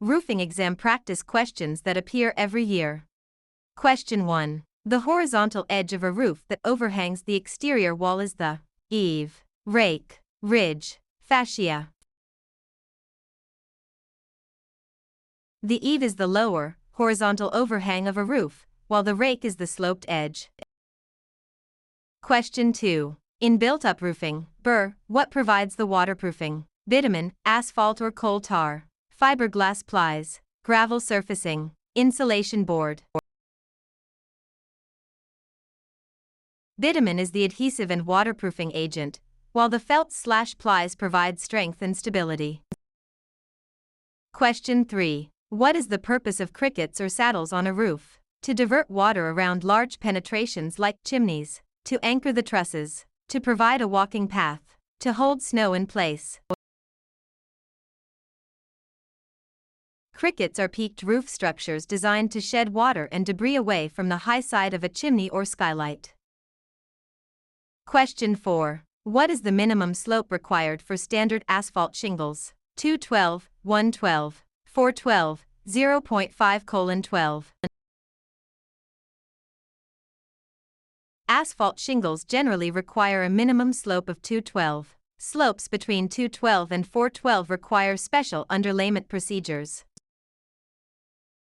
Roofing exam practice questions that appear every year. Question 1. The horizontal edge of a roof that overhangs the exterior wall is the eave, rake, ridge, fascia. The eave is the lower, horizontal overhang of a roof, while the rake is the sloped edge. Question 2. In built-up roofing, what provides the waterproofing? Bitumen, asphalt or coal tar, fiberglass plies, gravel surfacing, insulation board. Bitumen is the adhesive and waterproofing agent, while the felt/plies provide strength and stability. Question 3. What is the purpose of crickets or saddles on a roof? To divert water around large penetrations like chimneys, to anchor the trusses, to provide a walking path, to hold snow in place. Crickets are peaked roof structures designed to shed water and debris away from the high side of a chimney or skylight. Question 4. What is the minimum slope required for standard asphalt shingles? 212, 112, 412, 0.5:12. Asphalt shingles generally require a minimum slope of 212. Slopes between 212 and 412 require special underlayment procedures.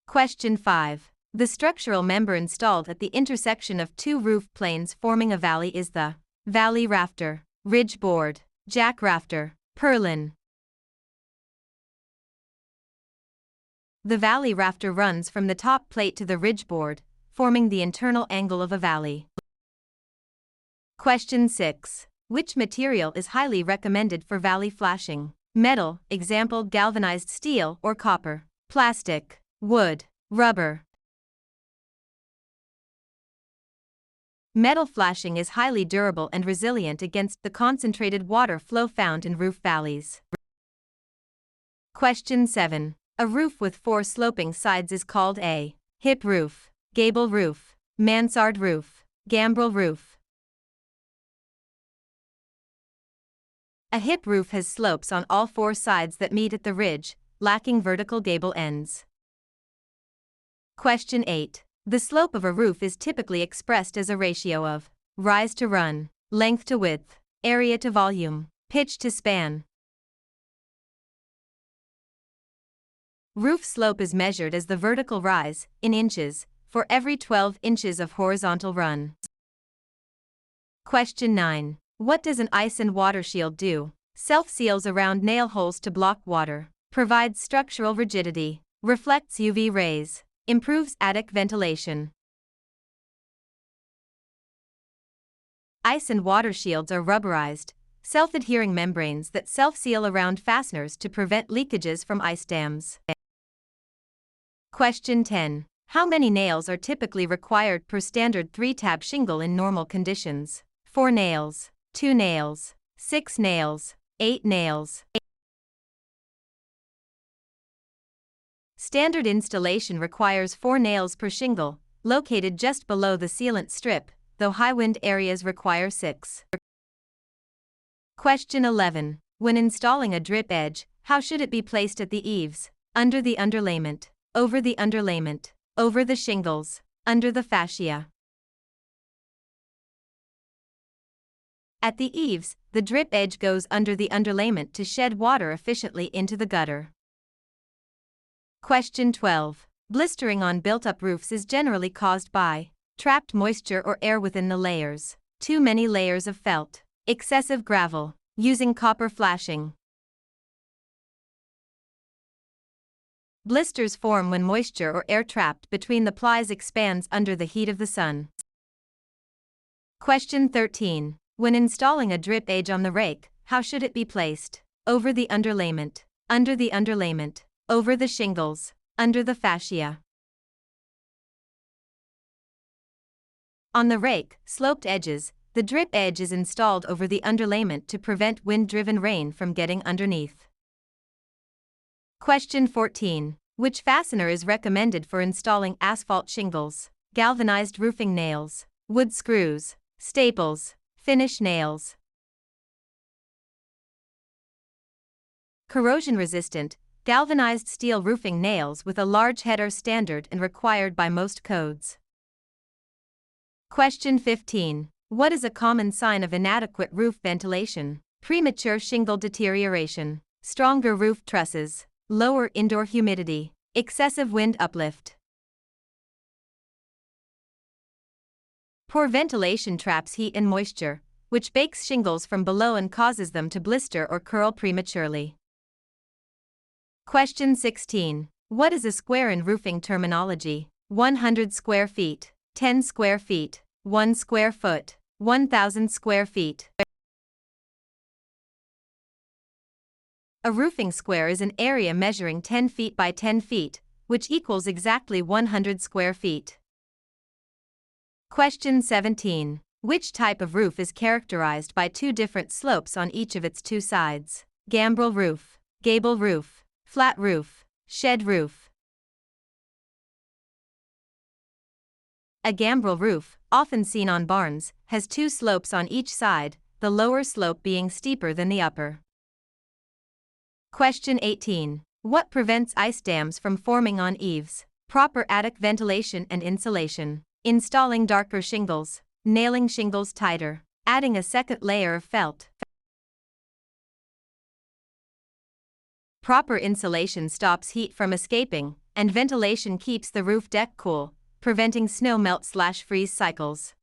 Question 5. The structural member installed at the intersection of two roof planes forming a valley is the valley rafter, ridge board, jack rafter, purlin. The valley rafter runs from the top plate to the ridge board, forming the internal angle of a valley. Question 6. Which material is highly recommended for valley flashing? Metal, example galvanized steel or copper, plastic, wood, rubber. Metal flashing is highly durable and resilient against the concentrated water flow found in roof valleys. Question 7. A roof with 4 sloping sides is called a hip roof, gable roof, mansard roof, gambrel roof. A hip roof has slopes on all 4 sides that meet at the ridge, lacking vertical gable ends. Question 8. The slope of a roof is typically expressed as a ratio of rise to run, length to width, area to volume, pitch to span. Roof slope is measured as the vertical rise, in inches, for every 12 inches of horizontal run. Question 9. What does an ice and water shield do? Self-seals around nail holes to block water, provides structural rigidity, reflects UV rays, improves attic ventilation. Ice and water shields are rubberized, self-adhering membranes that self-seal around fasteners to prevent leakages from ice dams. Question 10. How many nails are typically required per standard 3-tab shingle in normal conditions? 4 nails, 2 nails, 6 nails, 8 nails. Standard installation requires 4 nails per shingle, located just below the sealant strip, though high wind areas require 6. Question 11. When installing a drip edge, how should it be placed at the eaves? Under the underlayment, over the underlayment, over the shingles, under the fascia. At the eaves, the drip edge goes under the underlayment to shed water efficiently into the gutter. Question 12. Blistering on built-up roofs is generally caused by trapped moisture or air within the layers, too many layers of felt, excessive gravel, using copper flashing. Blisters form when moisture or air trapped between the plies expands under the heat of the sun. Question 13. When installing a drip edge on the rake, how should it be placed? Over the underlayment, under the underlayment, over the shingles, under the fascia. On the rake, sloped edges, the drip edge is installed over the underlayment to prevent wind-driven rain from getting underneath. Question 14. Which fastener is recommended for installing asphalt shingles? Galvanized roofing nails, wood screws, staples, finish nails. Corrosion-resistant, Galvanized steel roofing nails with a large head are standard and required by most codes. Question 15. What is a common sign of inadequate roof ventilation? Premature shingle deterioration, stronger roof trusses, lower indoor humidity, excessive wind uplift. Poor ventilation traps heat and moisture, which bakes shingles from below and causes them to blister or curl prematurely. Question 16. What is a square in roofing terminology? 100 square feet, 10 square feet, 1 square foot, 1,000 square feet. A roofing square is an area measuring 10 feet by 10 feet, which equals exactly 100 square feet. Question 17. Which type of roof is characterized by two different slopes on each of its two sides? Gambrel roof, gable roof, flat roof, shed roof. A gambrel roof, often seen on barns, has two slopes on each side, the lower slope being steeper than the upper. Question 18. What prevents ice dams from forming on eaves? Proper attic ventilation and insulation, installing darker shingles, nailing shingles tighter, adding a second layer of felt. Proper insulation stops heat from escaping, and ventilation keeps the roof deck cool, preventing snow melt/freeze cycles.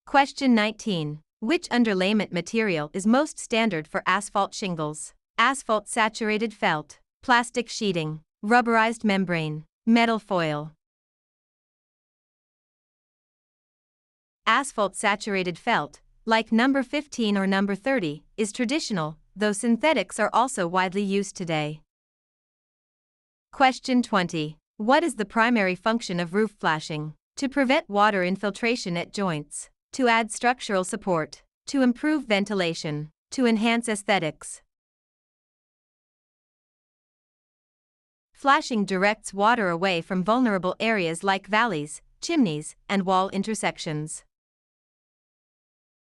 Question 19. Which underlayment material is most standard for asphalt shingles? Asphalt saturated felt, plastic sheeting, rubberized membrane, metal foil. Asphalt saturated felt, like number 15 or number 30, is traditional, though synthetics are also widely used today. Question 20. What is the primary function of roof flashing? To prevent water infiltration at joints, to add structural support, to improve ventilation, to enhance aesthetics. Flashing directs water away from vulnerable areas like valleys, chimneys, and wall intersections.